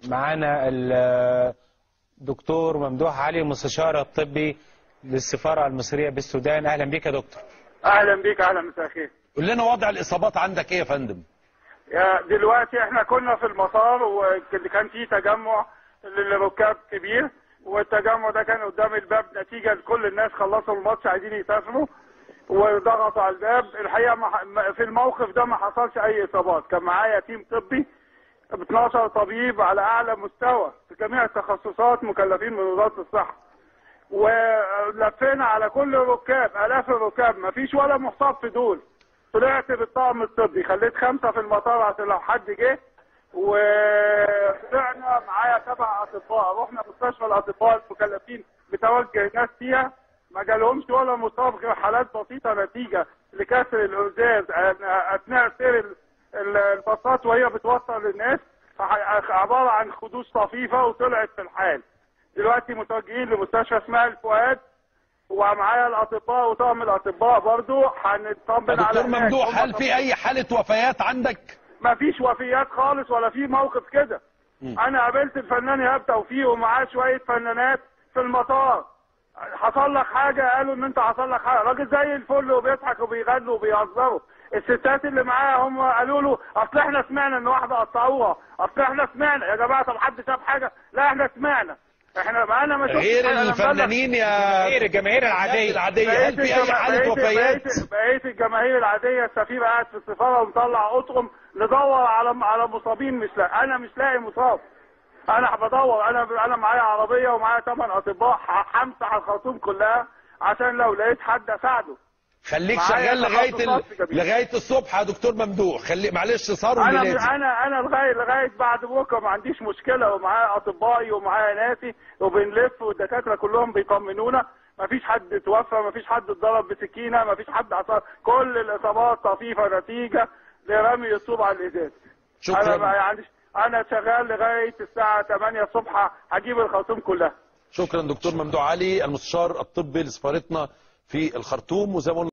معانا الدكتور ممدوح علي، مستشار الطبي للسفارة المصرية بالسودان. أهلا بك يا دكتور. اهلا بيك، اهلا مساء الخير. قول لنا وضع الاصابات عندك ايه يا فندم؟ دلوقتي احنا كنا في المطار وكان في تجمع للركاب كبير، والتجمع ده كان قدام الباب نتيجه لكل الناس خلصوا الماتش عايزين يسافروا وضغطوا على الباب. الحقيقه في الموقف ده ما حصلش اي اصابات. كان معايا تيم طبي ب 12 طبيب على اعلى مستوى في جميع التخصصات مكلفين من وزاره الصحه، ولفينا على كل الركاب الاف الركاب ما فيش ولا مصاب في دول. طلعت بالطاقم الطبي، خليت 5 في المطار عشان لو حد جه، وطلعنا معايا 7 اطباء. رحنا مستشفى الاطباء المكلفين بتوجه ناس فيها ما جالهمش ولا مصاب غير حالات بسيطه نتيجه لكسر الازاز اثناء سير الباصات وهي بتوصل للناس، عباره عن خدوش طفيفه وطلعت في الحال. دلوقتي متوجهين لمستشفى اسمها الفؤاد ومعايا الاطباء وطاقم الاطباء برضو هنطمن على دكتور ممدوح، هل في اي حاله وفيات عندك؟ مفيش وفيات خالص ولا في موقف كده. انا قابلت الفنان ايهاب توفيق ومعاه شويه فنانات في المطار. حصل لك حاجه؟ قالوا ان انت حصل لك حاجه. راجل زي الفل وبيضحك وبيغنوا وبيهزروا. الستات اللي معاه هم قالوا له اصل احنا سمعنا ان واحده قطعوها، اصل احنا سمعنا. يا جماعه طب حد شاف حاجه؟ لا احنا سمعنا. احنا معانا ما شفتش غير الفنانين يا الجماهير العاديه هل في اي حاله وفيات؟ بقيه الجماهير العاديه. السفير قاعد في السفاره ومطلع اطقم ندور على مصابين. مش لاقي، انا مش لاقي مصاب. انا بدور، انا معايا عربيه ومعايا 8 اطباء همسح الخرطوم كلها عشان لو لقيت حد اساعده. خليك شغال لغايه الصبح يا دكتور ممدوح. معلش صاروا اللي لازم. انا لغايه بعد بكره ما عنديش مشكله، ومعايا اطبائي ومعايا ناسي وبنلف والدكاتره كلهم بيطمنونا. ما فيش حد توفى، ما فيش حد اتضرب بسكينه، ما فيش حد عصر. كل الاصابات طفيفه نتيجه لرمي الطوب على الازاز. شكرا. انا شغال لغايه الساعه 8 الصبح هجيب الخرطوم كلها. شكرا دكتور ممدوح علي، المستشار الطبي لسفارتنا في الخرطوم. وزي ما